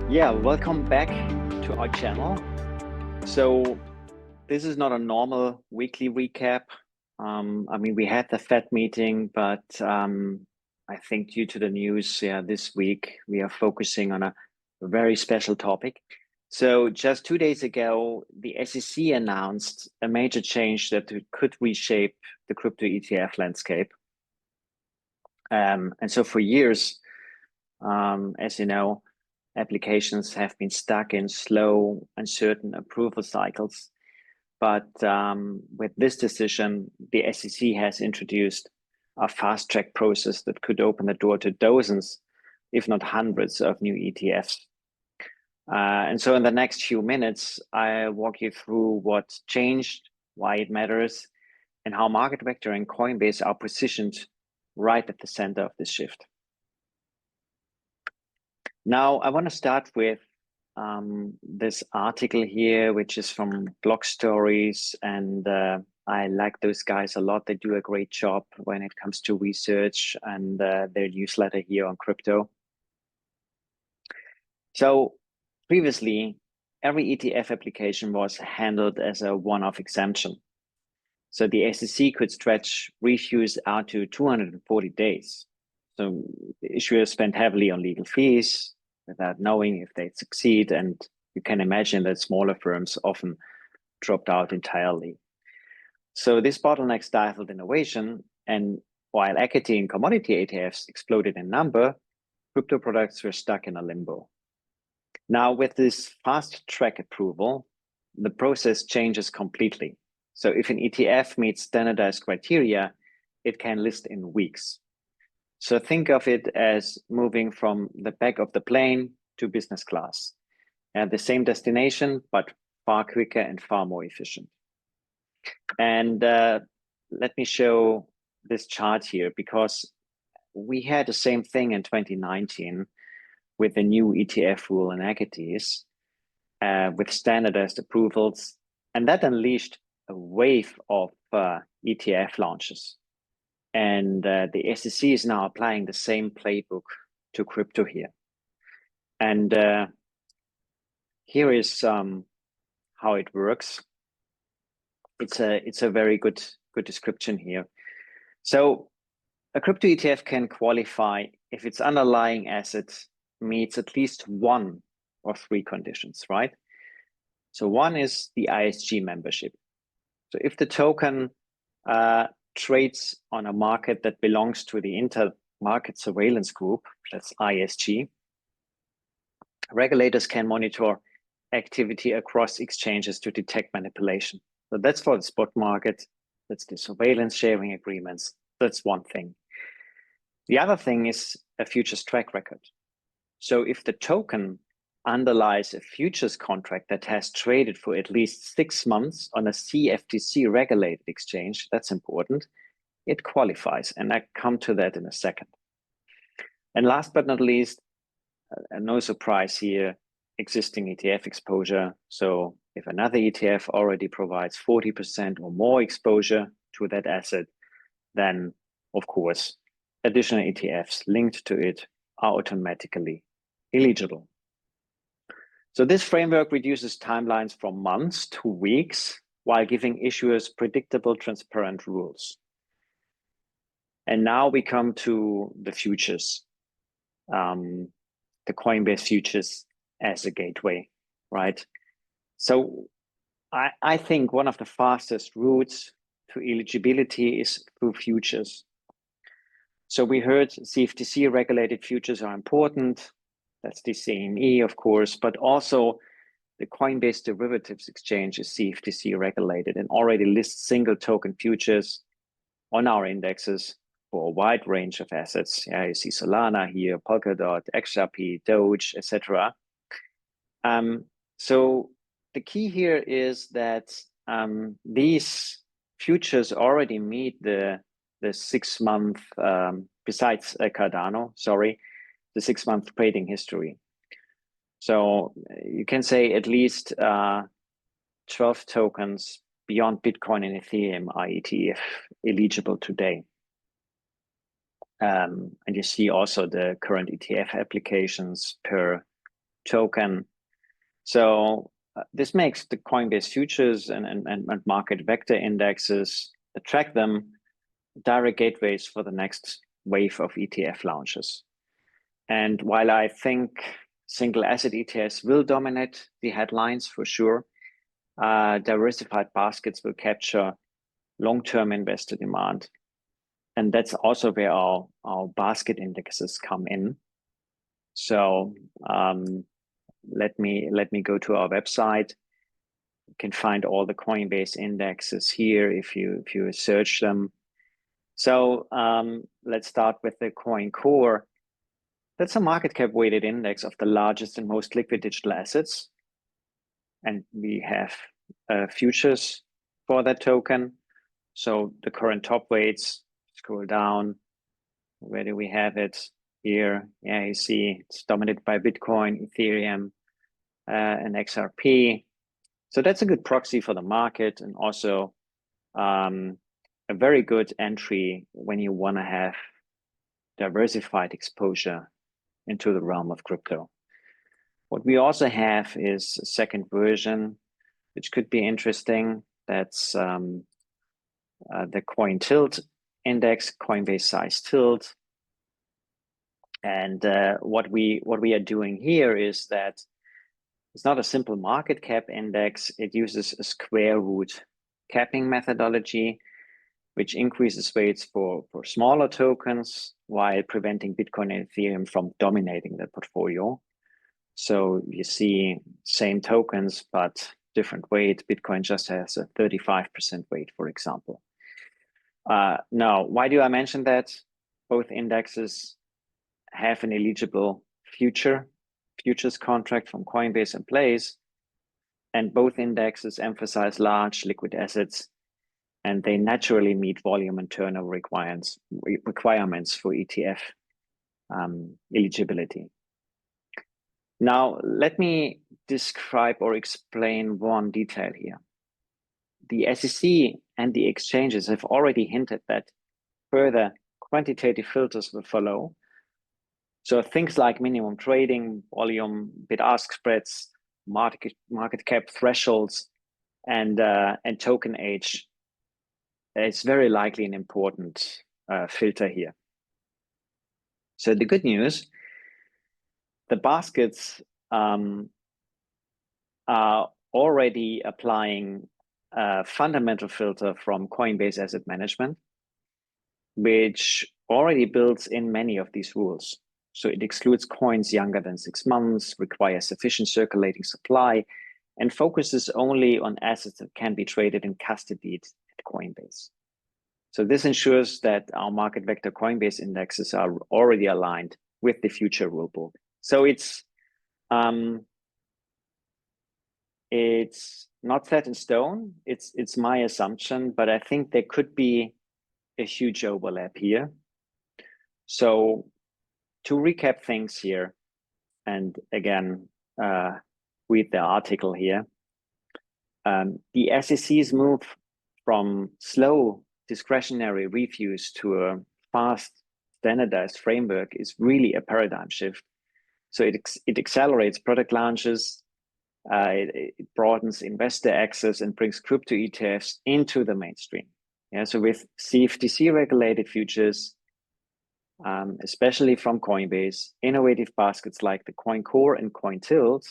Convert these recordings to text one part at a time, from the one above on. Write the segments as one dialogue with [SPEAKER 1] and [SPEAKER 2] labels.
[SPEAKER 1] Yeah, welcome back to our channel. So this is not a normal weekly recap. I mean, we had the Fed meeting, but I think due to the news this week, we are focusing on a very special topic. So just 2 days ago, the SEC announced a major change that could reshape the crypto ETF landscape. And so for years, as you know, applications have been stuck in slow, uncertain approval cycles. But with this decision, the SEC has introduced a fast-track process that could open the door to dozens, if not hundreds, of new ETFs. And so in the next few minutes, I'll walk you through what changed, why it matters, and how MarketVector and Coinbase are positioned right at the center of this shift. Now, I want to start with this article here, which is from Blog Stories, and I like those guys a lot. They do a great job when it comes to research and their newsletter here on crypto. So previously, every ETF application was handled as a one-off exemption. So the SEC could stretch reviews out to 240 days. So the issuers spent heavily on legal fees without knowing if they'd succeed. And you can imagine that smaller firms often dropped out entirely. So this bottleneck stifled innovation. And while equity and commodity ETFs exploded in number, crypto products were stuck in a limbo. Now, with this fast track approval, the process changes completely. So if an ETF meets standardized criteria, it can list in weeks. So think of it as moving from the back of the plane to business class. The same destination, but far quicker and far more efficient. And let me show this chart here, because we had the same thing in 2019 with the new ETF rule in equities, with standardized approvals. And that unleashed a wave of ETF launches. And the SEC is now applying the same playbook to crypto here. And here is how it works. It's a very good description here. So a crypto ETF can qualify if its underlying asset meets at least one of three conditions, right? So one is the ISG membership. So if the token trades on a market that belongs to the Inter-Market Surveillance Group, that's ISG, regulators can monitor activity across exchanges to detect manipulation. So that's for the spot market. That's the surveillance sharing agreements. That's one thing. The other thing is a futures track record. So if the token underlies a futures contract that has traded for at least 6 months on a CFTC regulated exchange, that's important, it qualifies. And I come to that in a second. And last but not least, no surprise here, existing ETF exposure. So if another ETF already provides 40% or more exposure to that asset, then of course, additional ETFs linked to it are automatically eligible. So this framework reduces timelines from months to weeks while giving issuers predictable, transparent rules. And now we come to the futures, the Coinbase Futures as a gateway, right? So I think one of the fastest routes to eligibility is through futures. So we heard CFTC regulated futures are important. That's the CME, of course, but also the Coinbase Derivatives Exchange is CFTC regulated and already lists single token futures on our indexes for a wide range of assets. Yeah, you see Solana here, Polkadot, XRP, Doge, etc. So the key here is that these futures already meet the 6 month, besides Cardano, sorry, the 6 month trading history. So you can say at least 12 tokens beyond Bitcoin and Ethereum are ETF eligible today. And you see also the current ETF applications per token. So this makes the Coinbase Futures and MarketVector indexes, track them, direct gateways for the next wave of ETF launches. And while I think single asset ETFs will dominate the headlines for sure, diversified baskets will capture long-term investor demand. And that's also where our basket indexes come in. So let me go to our website. You can find all the Coinbase indexes here if you search them. So let's start with the Coin Core. That's a market cap weighted index of the largest and most liquid digital assets. And we have futures for that token. So the current top weights, scroll down. Where do we have it? Here, yeah, you see it's dominated by Bitcoin, Ethereum, and XRP. So that's a good proxy for the market, and also a very good entry when you want to have diversified exposure into the realm of crypto. What we also have is a second version, which could be interesting. That's the Coin Tilt index, Coinbase size tilt. And what we are doing here is that it's not a simple market cap index. It uses a square root capping methodology, which increases weights for smaller tokens while preventing Bitcoin and Ethereum from dominating the portfolio. So you see same tokens, but different weight. Bitcoin just has a 35% weight, for example. Now, why do I mention that? Both indexes have an eligible futures contract from Coinbase in place, and both indexes emphasize large liquid assets, and they naturally meet volume and turnover requirements for ETF eligibility. Now, let me describe or explain one detail here. The SEC and the exchanges have already hinted that further quantitative filters will follow. So things like minimum trading, volume, bid-ask spreads, market cap thresholds, and token age. It's very likely an important filter here. So the good news, the baskets are already applying a fundamental filter from Coinbase Asset Management, which already builds in many of these rules. So it excludes coins younger than 6 months, requires sufficient circulating supply, and focuses only on assets that can be traded and custodied at Coinbase. So this ensures that our MarketVector Coinbase indexes are already aligned with the future rulebook. So it's not set in stone. It's my assumption, but I think there could be a huge overlap here. So to recap things here, and again, read the article here. The SEC's move from slow discretionary reviews to a fast standardized framework is really a paradigm shift. So it accelerates product launches, it broadens investor access, and brings crypto ETFs into the mainstream. Yeah, so with CFTC regulated futures, especially from Coinbase, innovative baskets like the Coin Core and Coin Tilt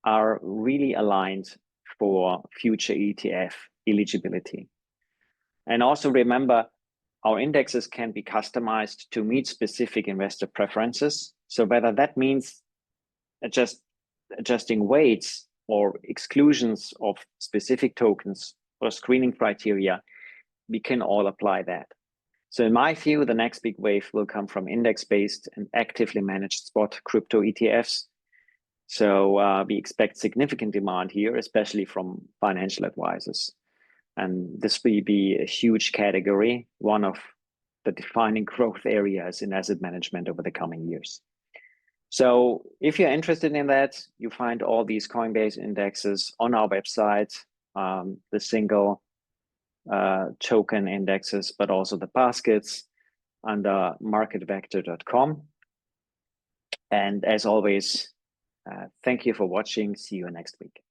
[SPEAKER 1] are really aligned for future ETF eligibility. And also remember, our indexes can be customized to meet specific investor preferences. So whether that means adjusting weights or exclusions of specific tokens or screening criteria, we can all apply that. So in my view, the next big wave will come from index-based and actively managed spot crypto ETFs. So we expect significant demand here, especially from financial advisors. And this will be a huge category, one of the defining growth areas in asset management over the coming years. So if you're interested in that, you find all these Coinbase indexes on our website, the single token indexes, but also the baskets under marketvector.com. And as always, Thank you for watching. See you next week.